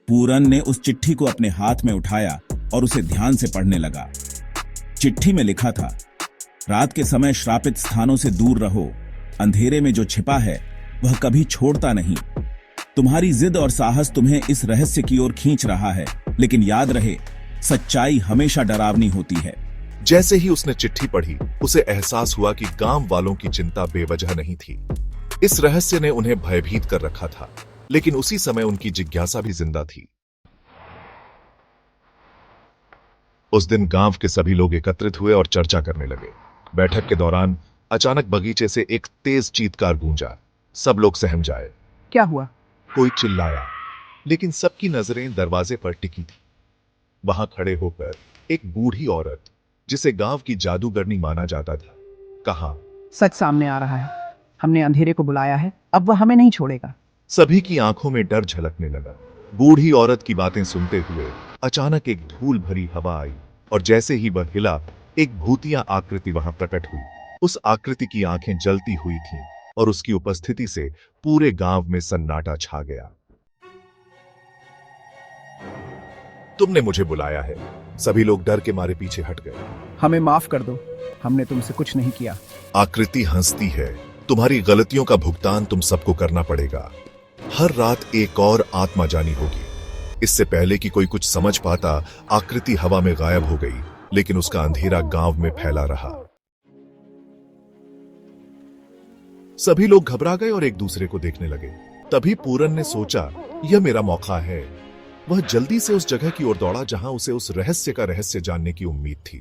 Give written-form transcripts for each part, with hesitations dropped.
पूरन ने उस चिट्ठी को अपने हाथ में उठाया और उसे ध्यान से पढ़ने लगा। चिट्ठी में लिखा था, रात के समय श्रापित स्थानों से दूर रहो, अंधेरे में जो छिपा है वह कभी छोड़ता नहीं। तुम्हारी जिद और साहस तुम्हें इस रहस्य की ओर खींच रहा है, लेकिन याद रहे, सच्चाई हमेशा डरावनी होती है। जैसे ही उसने चिट्ठी पढ़ी, उसे एहसास हुआ कि गांव वालों की चिंता बेवजह नहीं थी। इस रहस्य ने उन्हें भयभीत कर रखा था, लेकिन उसी समय उनकी जिज्ञासा भी जिंदा थी। उस दिन गांव के सभी लोग एकत्रित हुए और चर्चा करने लगे। बैठक के दौरान अचानक बगीचे से एक तेज चीत्कार गूंजा। सब लोग सहम जाए। क्या हुआ? कोई चिल्लाया, लेकिन सबकी नजरें दरवाजे पर टिकी थी। वहां खड़े होकर एक बूढ़ी औरत, जिसे गांव की जादूगरनी माना जाता था, कहा, सच सामने आ रहा है। हमने अंधेरे को बुलाया है, अब वह हमें नहीं छोड़ेगा। सभी की आंखों में डर झलकने लगा। बूढ़ी औरत की बातें सुनते हुए अचानक एक धूल भरी हवा आई और जैसे ही वह हिला, एक भूतिया आकृति वहां प्रकट हुई। उस आकृति की आंखें जलती हुई थीं और उसकी उपस्थिति से पूरे गांव में सन्नाटा छा गया। तुमने मुझे बुलाया है। सभी लोग डर के मारे पीछे हट गए। हमें माफ कर दो, हमने तुमसे कुछ नहीं किया। आकृति हंसती है, तुम्हारी गलतियों का भुगतान तुम सबको करना पड़ेगा। हर रात एक और आत्मा जानी होगी। इससे पहले कि कोई कुछ समझ पाता, आकृति हवा में गायब हो गई, लेकिन उसका अंधेरा गांव में फैला रहा। सभी लोग घबरा गए और एक दूसरे को देखने लगे। तभी पूरन ने सोचा, यह मेरा मौका है। वह जल्दी से उस जगह की ओर दौड़ा जहां उसे उस रहस्य का रहस्य जानने की उम्मीद थी।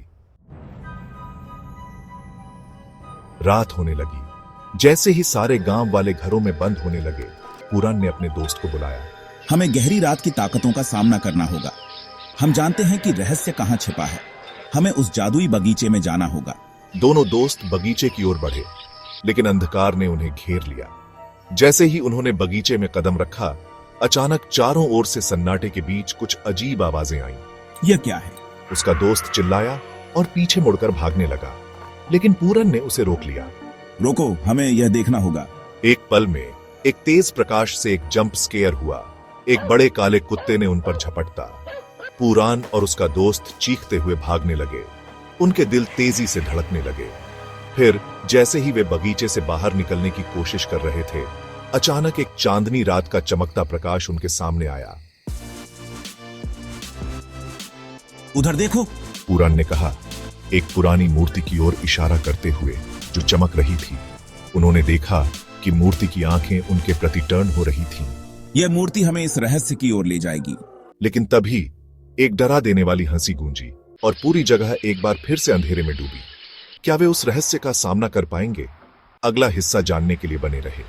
रात होने लगी। जैसे ही सारे गांव वाले घरों में बंद होने लगे, पूरन ने अपने दोस्त को बुलाया। हमें गहरी रात की ताकतों का सामना करना होगा। हम जानते हैं कि रहस्य कहां छिपा है। हमें उस जादुई बगीचे में जाना होगा। दोनों दोस्त बगीचे की ओर बढ़े, लेकिन अंधकार ने उन्हें घेर लिया। जैसे ही उन्होंने बगीचे में कदम रखा, अचानक चारों ओर से सन्नाटे के बीच कुछ अजीब आवाजें आईं। यह क्या है? उसका दोस्त चिल्लाया और पीछे मुड़कर भागने लगा, लेकिन पूरन ने उसे रोक लिया। रोको, हमें यह देखना होगा। एक पल में एक तेज प्रकाश से एक जंप स्केयर हुआ। एक बड़े काले कुत्ते ने उन पर झपटता। पूरन और उसका दोस्त चीखते हुए भागने लगे। उनके दिल तेजी से धड़कने लगे। फिर जैसे ही वे बगीचे से बाहर निकलने की कोशिश कर रहे थे, अचानक एक चांदनी रात का चमकता प्रकाश उनके सामने आया। उधर देखो, पूरन ने कहा, एक पुरानी मूर्ति की ओर इशारा करते हुए जो चमक रही थी। उन्होंने देखा कि मूर्ति की आंखें उनके प्रति टर्न हो रही थीं। यह मूर्ति हमें इस रहस्य की ओर ले जाएगी। लेकिन तभी एक डरा देने वाली हंसी गूंजी और पूरी जगह एक बार फिर से अंधेरे में डूबी। क्या वे उस रहस्य का सामना कर पाएंगे? अगला हिस्सा जानने के लिए बने रहे।